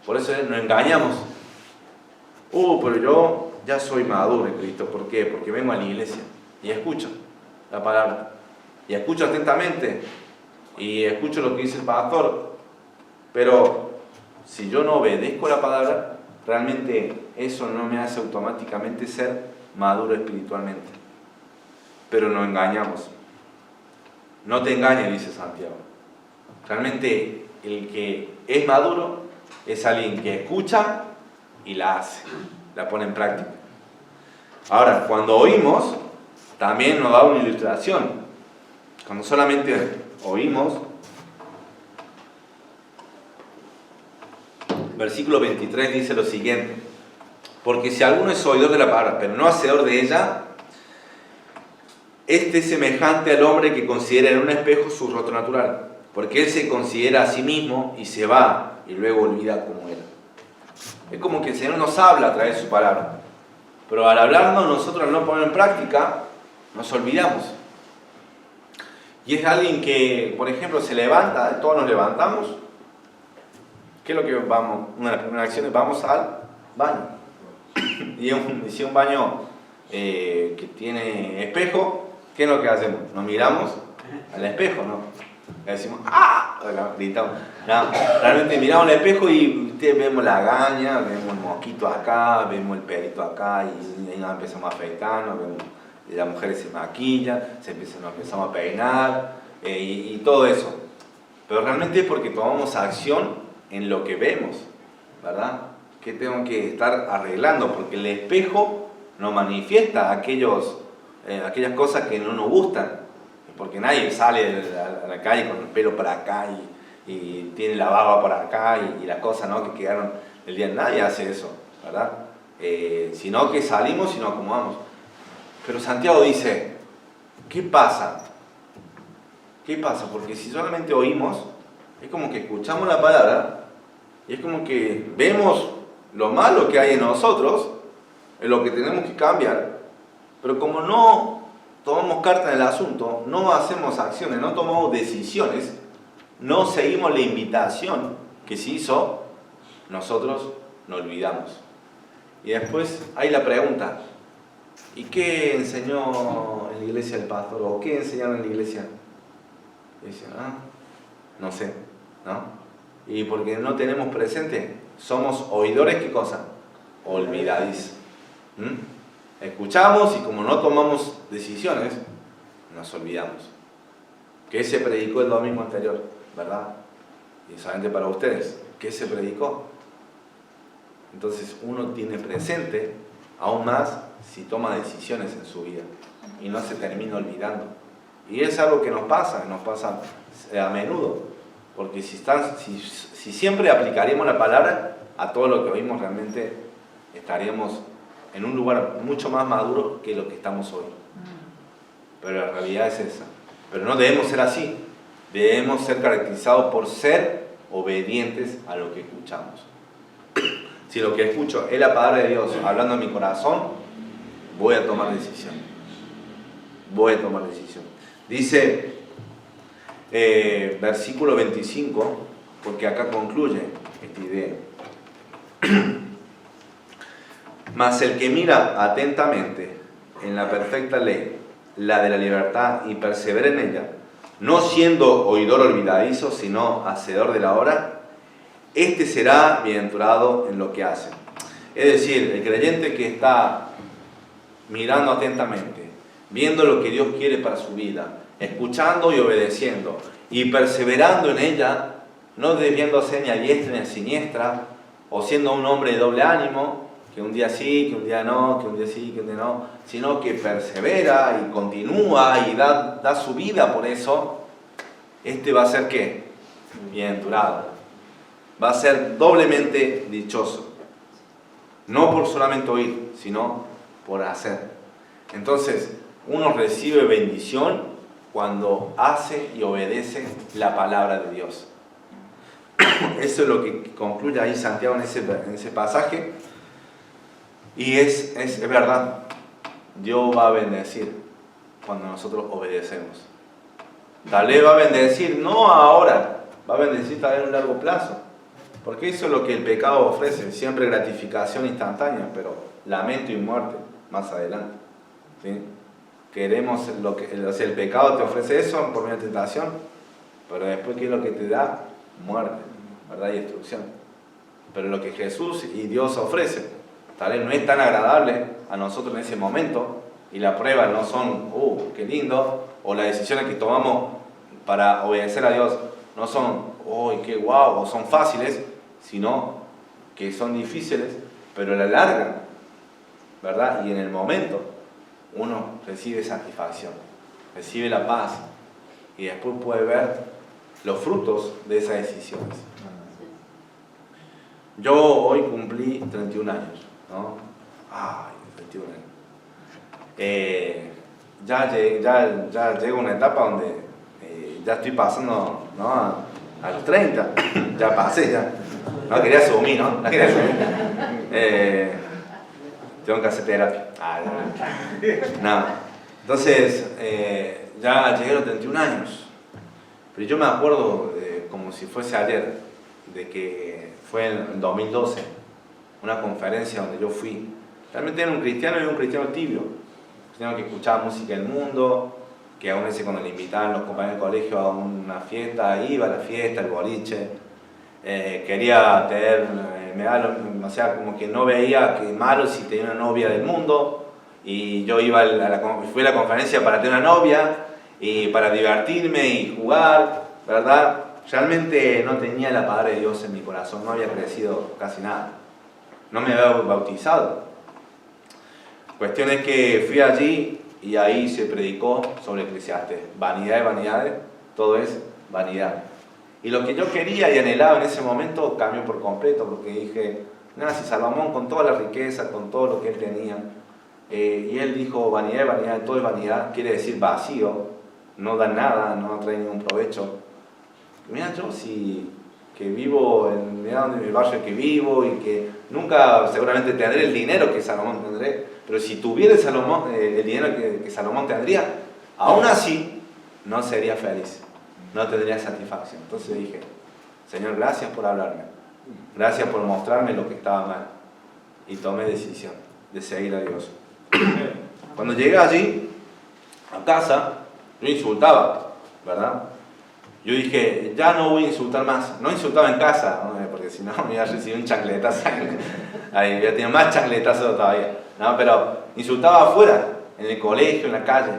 Por eso nos engañamos. Pero yo ya soy maduro en Cristo. ¿Por qué? Porque vengo a la iglesia y escucho la palabra. Y escucho atentamente. Y escucho lo que dice el pastor. Pero si yo no obedezco la palabra, realmente eso no me hace automáticamente ser maduro espiritualmente. Pero nos engañamos. No te engañes, dice Santiago. Realmente el que es maduro es alguien que escucha y la hace, la pone en práctica. Ahora, cuando oímos, también nos da una ilustración. Cuando solamente oímos, versículo 23 dice lo siguiente: porque si alguno es oidor de la palabra, pero no hacedor de ella, este es semejante al hombre que considera en un espejo su rostro natural, porque él se considera a sí mismo y se va y luego olvida cómo era. Es como que el Señor nos habla a través de su palabra, pero al hablarnos nosotros al no poner en práctica, nos olvidamos. Y es alguien que, por ejemplo, se levanta, todos nos levantamos. ¿Qué es lo que vamos? Una de las primeras acciones, vamos al baño. Y si un baño que tiene espejo, ¿qué es lo que hacemos? Nos miramos al espejo, ¿no? Le decimos, ¡ah! Gritamos. No, realmente miramos al espejo y vemos la gaña, vemos el mosquito acá, vemos el pelito acá y nos empezamos a afeitarnos, vemos, las mujeres se maquillan, nos empezamos a peinar y todo eso. Pero realmente es porque tomamos acción en lo que vemos, ¿verdad? Que tengo que estar arreglando, porque el espejo nos manifiesta aquellas cosas que no nos gustan. Porque nadie sale a la calle con el pelo para acá y tiene la barba por acá y las cosas, ¿no?, que quedaron el día. Nadie hace eso, ¿verdad? Sino que salimos y nos acomodamos. Pero Santiago dice, ¿qué pasa? ¿Qué pasa? Porque si solamente oímos, es como que escuchamos la palabra y es como que vemos lo malo que hay en nosotros, en lo que tenemos que cambiar, pero como no tomamos carta en el asunto, no hacemos acciones, no tomamos decisiones, no seguimos la invitación que se hizo, nosotros nos olvidamos. Y después hay la pregunta, ¿y qué enseñó en la iglesia el pastor? ¿O qué enseñaron en la iglesia? Y dicen, no sé, ¿no? Y porque no tenemos presente, somos oidores, ¿qué cosa? Olvidadizos. Escuchamos y como no tomamos decisiones, nos olvidamos. ¿Qué se predicó el domingo anterior? ¿Verdad? Y solamente para ustedes, ¿qué se predicó? Entonces uno tiene presente, aún más si toma decisiones en su vida y no se termina olvidando. Y es algo que nos pasa a menudo, porque si siempre aplicaríamos la palabra a todo lo que oímos, realmente estaríamos en un lugar mucho más maduro que lo que estamos hoy. Pero la realidad es esa. Pero no debemos ser así. Debemos ser caracterizados por ser obedientes a lo que escuchamos. Si lo que escucho es la palabra de Dios hablando en mi corazón, voy a tomar decisión. Voy a tomar decisión. Dice versículo 25, porque acá concluye esta idea. Mas el que mira atentamente en la perfecta ley, la de la libertad, y persevera en ella, no siendo oidor olvidadizo, sino hacedor de la obra, este será bienaventurado en lo que hace. Es decir, el creyente que está mirando atentamente, viendo lo que Dios quiere para su vida, escuchando y obedeciendo, y perseverando en ella, no desviándose ni a diestra ni a siniestra, o siendo un hombre de doble ánimo, que un día sí, que un día no, que un día sí, que un día no, sino que persevera y continúa y da su vida por eso, este va a ser ¿qué? Bienaventurado. Va a ser doblemente dichoso. No por solamente oír, sino por hacer. Entonces, uno recibe bendición cuando hace y obedece la palabra de Dios. Eso es lo que concluye ahí Santiago en ese pasaje. Y es verdad, Dios va a bendecir cuando nosotros obedecemos. Tal vez va a bendecir, no ahora, va a bendecir tal vez en un largo plazo. Porque eso es lo que el pecado ofrece, siempre gratificación instantánea, pero lamento y muerte más adelante. ¿Sí? Queremos el pecado te ofrece eso por medio de tentación, pero después ¿qué es lo que te da? Muerte, ¿verdad? Y destrucción. Pero lo que Jesús y Dios ofrece, tal vez no es tan agradable a nosotros en ese momento, y las pruebas no son, qué lindo, o las decisiones que tomamos para obedecer a Dios no son, qué guau, o son fáciles, sino que son difíciles, pero a la larga, ¿verdad? Y en el momento, uno recibe satisfacción, recibe la paz, y después puede ver los frutos de esas decisiones. Yo hoy cumplí 31 años, ¿no? Ay, 31 años. Ya llego a una etapa donde ya estoy pasando, ¿no? a los 30, ya pasé, ya. No quería asumir, ¿no? No quería asumir. Tengo que hacer terapia. No. Entonces, ya llegué a los 31 años. Pero yo me acuerdo, como si fuese ayer, de que fue en 2012, una conferencia donde yo fui. Realmente era un cristiano y un cristiano tibio. Un cristiano que escuchaba música del mundo, que aún ese cuando le invitaban los compañeros del colegio a una fiesta, iba a la fiesta, al boliche. Quería tener, o sea, como que no veía que malo si tenía una novia del mundo. Y yo iba fui a la conferencia para tener una novia y para divertirme y jugar, ¿verdad? Realmente no tenía la palabra de Dios en mi corazón, no había crecido casi nada. No me había bautizado. Cuestión es que fui allí y ahí se predicó sobre Eclesiastés. Vanidad de vanidades, todo es vanidad. Y lo que yo quería y anhelaba en ese momento cambió por completo, porque dije, nada, si Salomón con toda la riqueza, con todo lo que él tenía, y él dijo, vanidad de vanidad, todo es vanidad, quiere decir vacío, no da nada, no trae ningún provecho. Mira, yo que vivo en el barrio que vivo y que nunca seguramente tendré el dinero que Salomón tendré, pero si tuviera el dinero que Salomón tendría, aún así no sería feliz, no tendría satisfacción. Entonces dije, Señor, gracias por hablarme, gracias por mostrarme lo que estaba mal, y tomé decisión de seguir a Dios. Cuando llegué allí, a casa, yo insultaba, ¿verdad? Yo dije, ya no voy a insultar más. No insultaba en casa, ¿no? Porque si no me iba a recibir un chancletazo. Ahí ya tenía más chancletazos todavía. No, pero insultaba afuera, en el colegio, en la calle.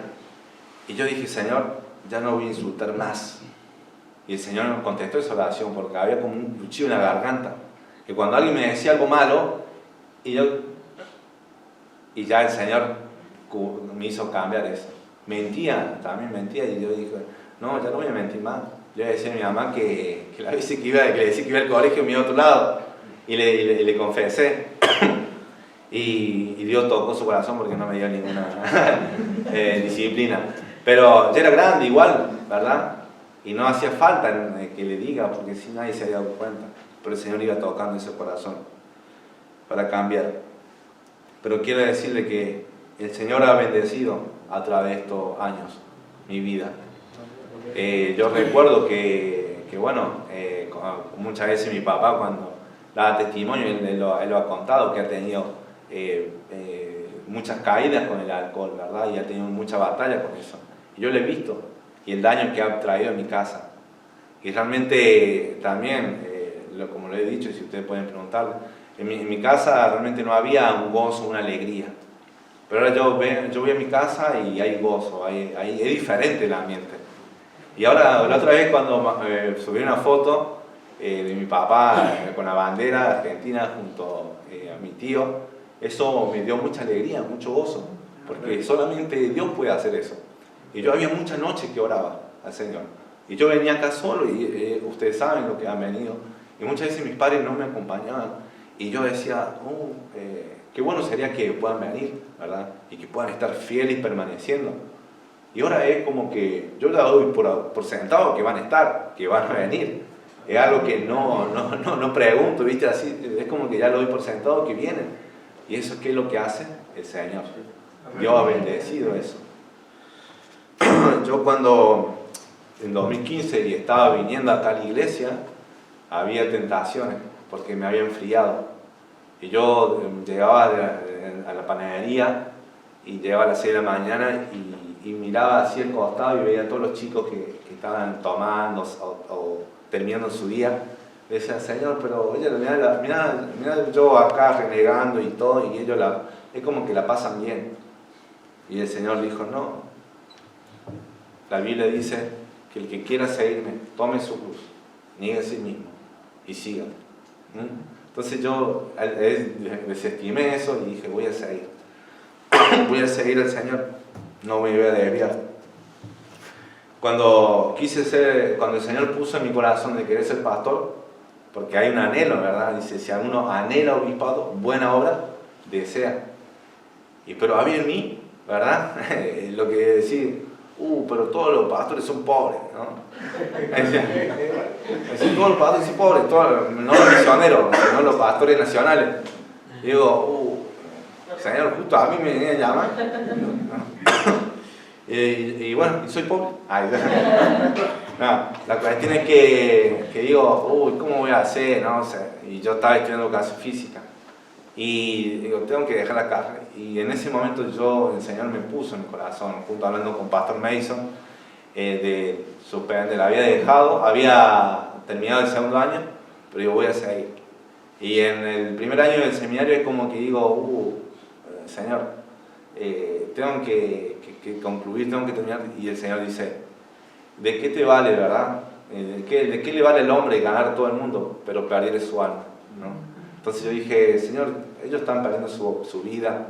Y yo dije, Señor, ya no voy a insultar más. Y el Señor nos contestó esa oración porque había como un cuchillo en la garganta. Que cuando alguien me decía algo malo, y ya el Señor me hizo cambiar eso. Mentía, también mentía, y yo dije, no, ya no voy a mentir más. Yo le decía a mi mamá que le decía que iba al colegio y me iba a otro lado. Y le confesé. y Dios tocó su corazón porque no me dio ninguna disciplina. Pero ya era grande igual, ¿verdad? Y no hacía falta que le diga, porque si nadie se había dado cuenta. Pero el Señor iba tocando ese corazón para cambiar. Pero quiero decirle que el Señor ha bendecido a través de estos años mi vida. Yo recuerdo que muchas veces mi papá, cuando daba testimonio, él lo ha contado, que ha tenido muchas caídas con el alcohol, ¿verdad? Y ha tenido mucha batalla con eso. Y yo lo he visto, y el daño que ha traído a mi casa. Y realmente también, como lo he dicho, y si ustedes pueden preguntarle, en mi casa realmente no había un gozo, una alegría. Pero ahora yo voy a mi casa y hay gozo, es diferente el ambiente. Y ahora, la otra vez cuando subí una foto de mi papá con la bandera argentina junto a mi tío, eso me dio mucha alegría, mucho gozo, porque solamente Dios puede hacer eso. Y yo había muchas noches que oraba al Señor. Y yo venía acá solo y ustedes saben lo que han venido. Y muchas veces mis padres no me acompañaban. Y yo decía, qué bueno sería que puedan venir, ¿verdad? Y que puedan estar fieles y permaneciendo. Y ahora es como que yo la doy por sentado que van a estar, que van a venir. Es algo que no pregunto, ¿viste? Así, es como que ya lo doy por sentado que vienen. Y eso, ¿qué es lo que hace? El Señor. Dios ha bendecido eso. Yo cuando en 2015 y estaba viniendo acá a la iglesia, había tentaciones porque me había enfriado. Y yo llegaba a la panadería y llegaba a las 6 de la mañana y miraba hacia el costado y veía a todos los chicos que estaban tomando o terminando su día. Le decía, Señor, pero oye, mirá yo acá renegando y todo, y ellos es como que la pasan bien. Y el Señor dijo, no. La Biblia dice que el que quiera seguirme, tome su cruz, niegue a sí mismo y siga. Entonces yo desestimé eso y dije, voy a seguir. Voy a seguir al Señor, no me voy a desviar. Cuando el Señor puso en mi corazón de querer ser pastor, porque hay un anhelo, ¿verdad? Dice, si alguno anhela obispado, buena obra desea. Pero había en mí, ¿verdad? Lo que decir, pero todos los pastores son pobres, ¿no? Todos los pastores son pobres, no los misioneros, sino los pastores nacionales. Y digo, Señor, justo a mí me venía a llamar. Y bueno, soy pobre. No, la cuestión es que digo, ¿cómo voy a hacer? No sé. Y yo estaba estudiando educación física. Y digo, tengo que dejar la carrera. Y en ese momento el Señor me puso en mi corazón, junto hablando con Pastor Mason, la había dejado, había terminado el segundo año, pero yo voy a seguir. Y en el primer año del seminario es como que digo, Señor, tengo que concluir, tengo que terminar. Y el Señor dice, ¿de qué te vale, verdad? ¿De qué le vale al hombre ganar todo el mundo, pero perder su alma? ¿No? Entonces yo dije, Señor, ellos están perdiendo su vida,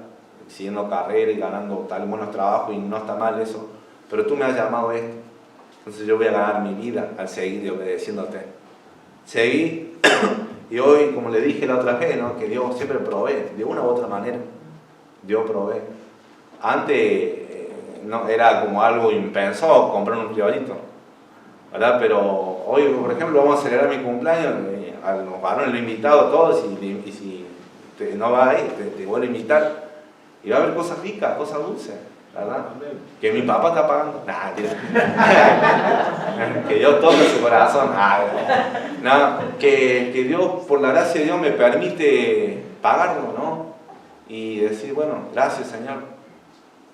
siguiendo carrera y ganando buenos trabajos, y no está mal eso, pero tú me has llamado a esto. Entonces yo voy a ganar mi vida al seguir obedeciéndote. Seguí, y hoy, como le dije la otra vez, ¿no? Que Dios siempre provee, de una u otra manera. Dios provee. Antes no, era como algo impensado comprar un criollito, ¿verdad? Pero hoy, por ejemplo, vamos a celebrar mi cumpleaños, a los varones lo he invitado a todos, y si no va ahí, te vuelvo a invitar. Y va a haber cosas ricas, cosas dulces, ¿verdad? Que mi papá está pagando. Nah, que Dios toque su corazón. Que Dios, por la gracia de Dios, me permite pagarlo, ¿no? Y decir, bueno, gracias, Señor.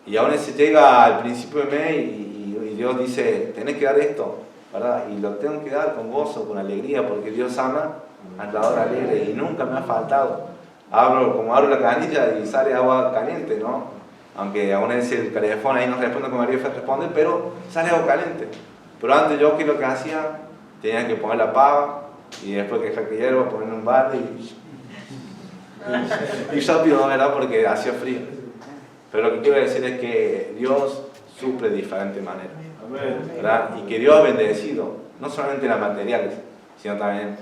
Y aún se llega al principio de mes y Dios dice, tenés que dar esto, ¿verdad? Y lo tengo que dar con gozo, con alegría, porque Dios ama al dador alegre y nunca me ha faltado. Como abro la canilla y sale agua caliente, ¿no? Aunque aún el teléfono ahí no responde como María responde, pero sale agua caliente. Pero antes yo, ¿qué es lo que hacía? Tenía que poner la pava y después que dejar que hierva, poner un balde y rápido, ¿verdad? Porque hacía frío. Pero lo que quiero decir es que Dios suple de diferentes maneras, ¿verdad? Y que Dios ha bendecido, no solamente en las materiales, sino también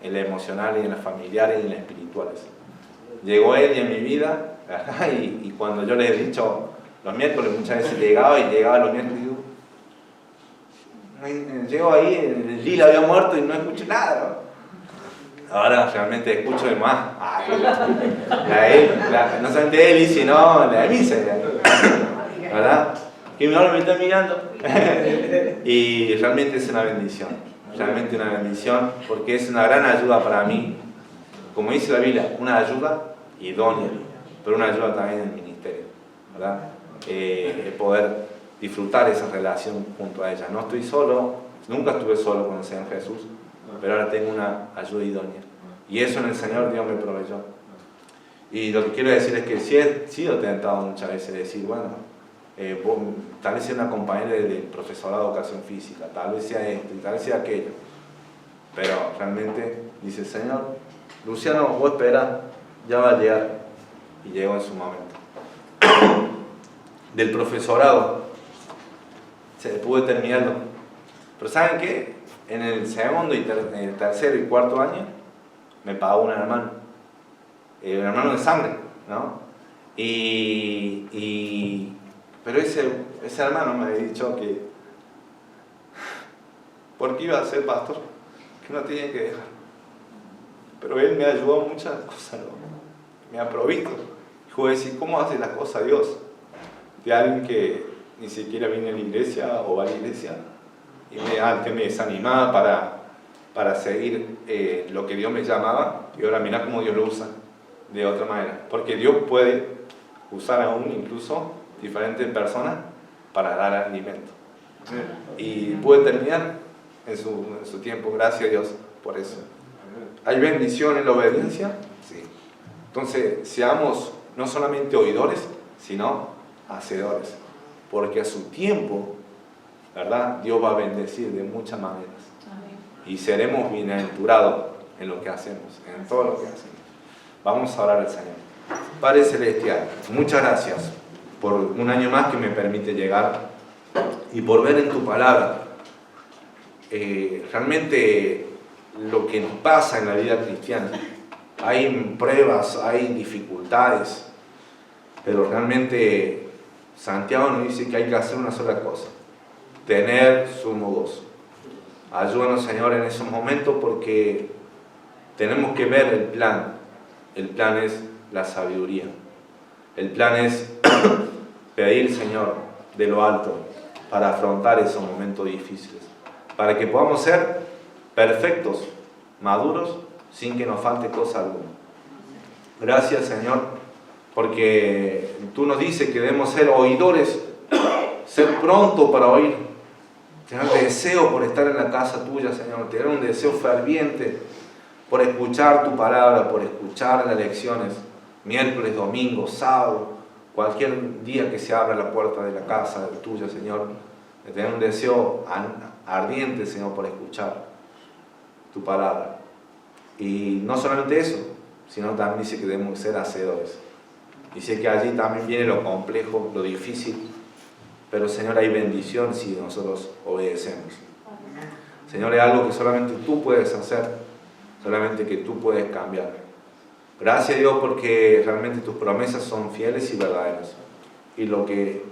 en las emocionales, en las familiares y en las espirituales. llegó Eli en mi vida, ¿verdad? Y cuando yo les he dicho los miércoles, muchas veces llegaba los miércoles y digo, llego ahí, el Lila había muerto y no escucho nada, ¿no? Ahora realmente escucho de más. No solamente Eli, sino la de Misa, ¿verdad? Que mi ahora me está mirando. Y realmente es una bendición, realmente una bendición, porque es una gran ayuda para mí. Como dice la Biblia, una ayuda idónea, pero una ayuda también en el ministerio, ¿verdad? Poder disfrutar esa relación junto a ella. No estoy solo, nunca estuve solo con el Señor Jesús, pero ahora tengo una ayuda idónea. Y eso en el Señor Dios me proveyó. Y lo que quiero decir es que sí he sido tentado muchas veces de decir, bueno, tal vez sea una compañera del profesorado de educación física, tal vez sea esto y tal vez sea aquello. Pero realmente dice el Señor, Luciano, vos espera, ya va a llegar. Y llegó en su momento. Del profesorado, se pude terminarlo. Pero ¿saben qué? En el segundo y en el tercero y cuarto año me pagó un hermano de sangre, ¿no? Pero ese hermano me había dicho que porque iba a ser pastor, que no tenía que dejar. Pero él me ayudó en muchas cosas, ¿no? Me ha provisto. Dijo, decir, ¿cómo hace las cosas Dios? De alguien que ni siquiera viene a la iglesia o va a la iglesia y antes me desanimaba para seguir lo que Dios me llamaba, y ahora mirá cómo Dios lo usa de otra manera, porque Dios puede usar aún incluso diferentes personas para dar alimento. Y puede terminar en su tiempo, gracias a Dios por eso. ¿Hay bendición en la obediencia? Sí. Entonces seamos no solamente oidores, sino hacedores, porque a su tiempo, ¿verdad? Dios va a bendecir de muchas maneras. Y seremos bienaventurados en lo que hacemos, en todo lo que hacemos. Vamos a orar al Señor. Padre Celestial, muchas gracias por un año más que me permite llegar y por ver en tu palabra realmente lo que nos pasa en la vida cristiana. Hay pruebas, hay dificultades, pero realmente Santiago nos dice que hay que hacer una sola cosa: tener sumo gozo. Ayúdanos, Señor, en esos momentos, porque tenemos que ver el plan. El plan es la sabiduría. El plan es pedir, Señor, de lo alto para afrontar esos momentos difíciles, para que podamos ser perfectos, maduros, sin que nos falte cosa alguna. Gracias, Señor, porque tú nos dices que debemos ser oidores, ser pronto para oír, tener deseo por estar en la casa tuya, Señor, tener un deseo ferviente por escuchar tu palabra, por escuchar las lecciones, miércoles, domingo, sábado, cualquier día que se abra la puerta de la casa tuya, Señor, de tener un deseo ardiente, Señor, por escuchar tu palabra. Y no solamente eso, sino también dice que debemos ser hacedores. Dice que allí también viene lo complejo, lo difícil, pero, Señor, hay bendición si nosotros obedecemos. Señor, es algo que solamente tú puedes hacer, solamente que tú puedes cambiar. Gracias a Dios, porque realmente tus promesas son fieles y verdaderas. Y lo que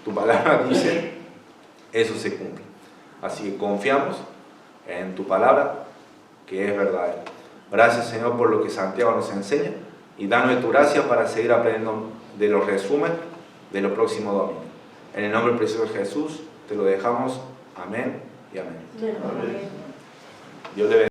tu palabra dice, eso se cumple. Así que confiamos en tu palabra, que es verdadera. Gracias, Señor, por lo que Santiago nos enseña, y danos tu gracia para seguir aprendiendo de los resúmenes de los próximos domingos. En el nombre precioso de Jesús te lo dejamos. Amén y amén. Dios le bendiga.